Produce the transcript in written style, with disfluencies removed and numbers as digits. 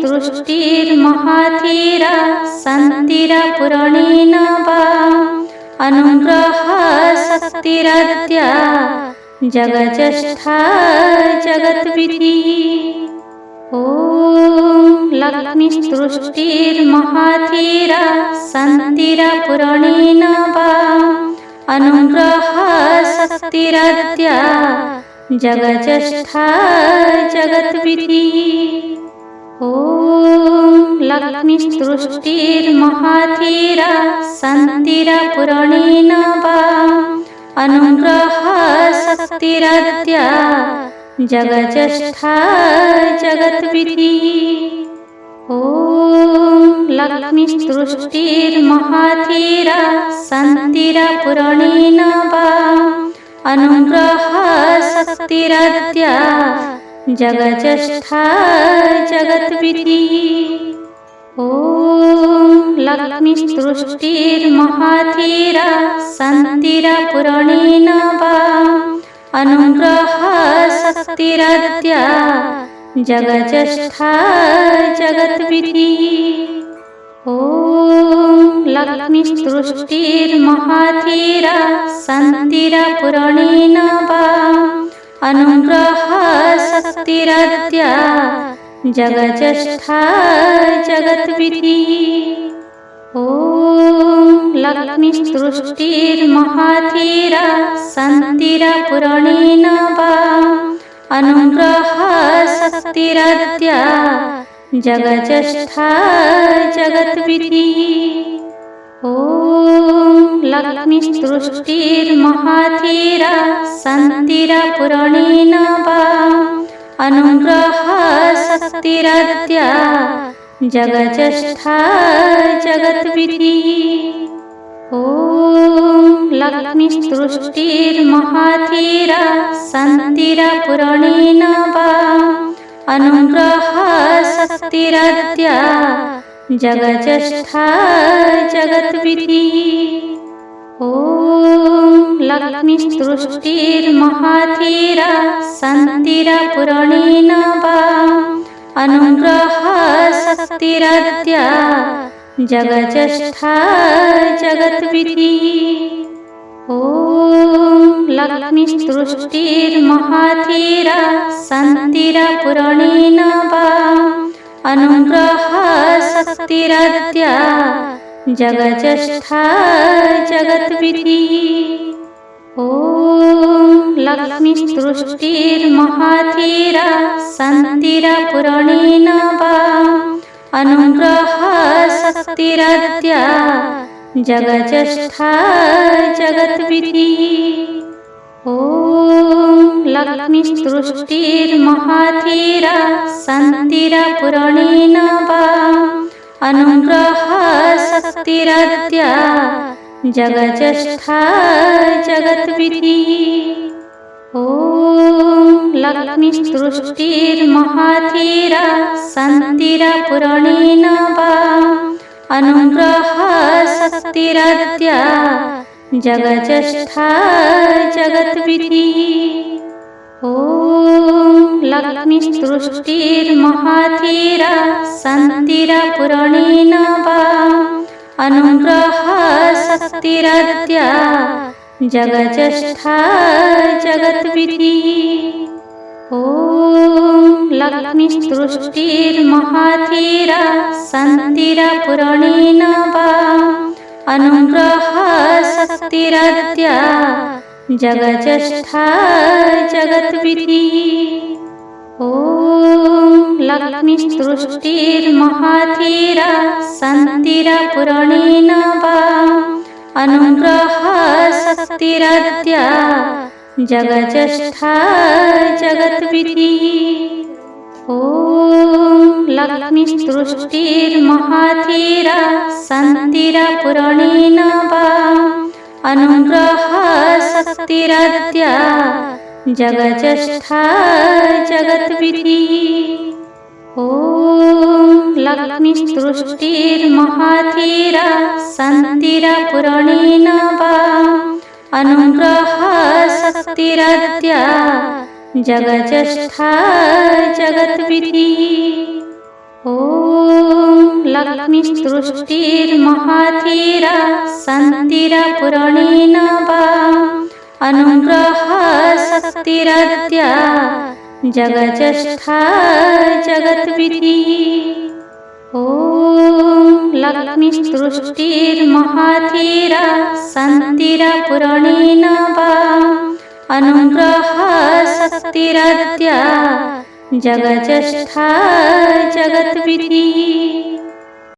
सृष्टिर्महाधीरा शान्तिरपूरणेन वा अनुग्रहशक्तिरद्या जगज्येष्ठा जगद्विधिः। ॐ लक्ष्मीसृष्टिर्महाधीरा शान्तिरपूरणेन वा अनुग्रहशक्तिरद्या जगज्येष्ठा जगद्विधिः। ॐ लक्ष्मीसृष्टिर्महाधीरा शान्तिरपूरणेन वा अनुग्रहशक्तिरद्या जगज्येष्ठा जगद्विधिः। ॐ लक्ष्मीसृष्टिर्महाधीरा शान्तिरपूरणेन वा अनुग्रहशक्तिरद्या जगज्येष्ठा जगद्विधिः। ॐ लक्ष्मीसृष्टिर्महाधीरा शान्तिरपूरणेन वा अनुग्रहशक्तिरद्या जगज्येष्ठा जगद्विधिः। ॐ लक्ष्मीसृष्टिर्महाधीरा शान्तिरपूरणेन वा अनुग्रहशक्तिरद्या जगज्येष्ठा जगद्विधिः। ॐ लक्ष्मीसृष्टिर्महाधीरा शान्तिरपूरणेन वा अनुग्रहशक्तिरद्या जगज्येष्ठा जगद्विधिः। ॐ लक्ष्मीसृष्टिर्महाधीरा शान्तिरपूरणेन वा अनुग्रहशक्तिरद्या जगज्येष्ठा जगद्विधिः। ॐ लक्ष्मीसृष्टिर्महाधीरा शान्तिरपूरणेन वा अनुग्रहशक्तिरद्या जगज्येष्ठा जगद्विधिः। ॐ लक्ष्मीसृष्टिर्महाधीरा शान्तिरपूरणेन वा अनुग्रहशक्तिरद्या जगज्येष्ठा जगद्विधिः। ॐ लक्ष्मीसृष्टिर्महाधीरा शान्तिरपूरणेन वा अनुग्रहशक्तिरद्या जगज्येष्ठा जगद्विधिः। ॐ लक्ष्मीसृष्टिर्महाधीरा शान्तिरपूरणेन वा अनुग्रहशक्तिरद्या जगज्येष्ठा जगद्विधिः। ॐ लक्ष्मीसृष्टिर्महाधीरा शान्तिरपूरणेन वा अनुग्रहशक्तिरद्या जगज्येष्ठा जगद्विधिः। ॐ लक्ष्मीसृष्टिर्महाधीरा शान्तिरपूरणेन वा अनुग्रहशक्तिरद्या जगज्येष्ठा जगद्विधिः। ॐ लक्ष्मीसृष्टिर्महाधीरा शान्तिरपूरणेन वा अनुग्रहशक्तिरद्या जगज्येष्ठा जगद्विधिः। ॐ लक्ष्मीसृष्टिर्महाधीरा शान्तिरपूरणेन वा अनुग्रहशक्तिरद्या जगज्येष्ठा जगद्विधिः। ॐ लक्ष्मीसृष्टिर्महाधीरा शान्तिरपूरणेन वा अनुग्रहशक्तिरद्या जगज्येष्ठा जगद्विधिः। ॐ लक्ष्मीसृष्टिर्महाधीरा शान्तिरपूरणेन वा अनुग्रहशक्तिरद्या जगज्येष्ठा जगद्विधिः। ॐ लक्ष्मीसृष्टिर्महाधीरा शान्तिरपूरणेन वा अनुग्रहशक्तिरद्या जगज्येष्ठा जगद्विधिः। ॐ ॐ लक्ष्मीस्तुष्टिर्महाधीरा सन्तिरपूरणेन वा अनुग्रहशक्तिरद्या जगज्येष्ठा जगद्विधिः। ॐ लक्ष्मीस्तुष्टिर्महाधीरा सन्तिरपूरणेन वा अनुग्रहशक्तिरद्या जगज्येष्ठा जगद्विधिः।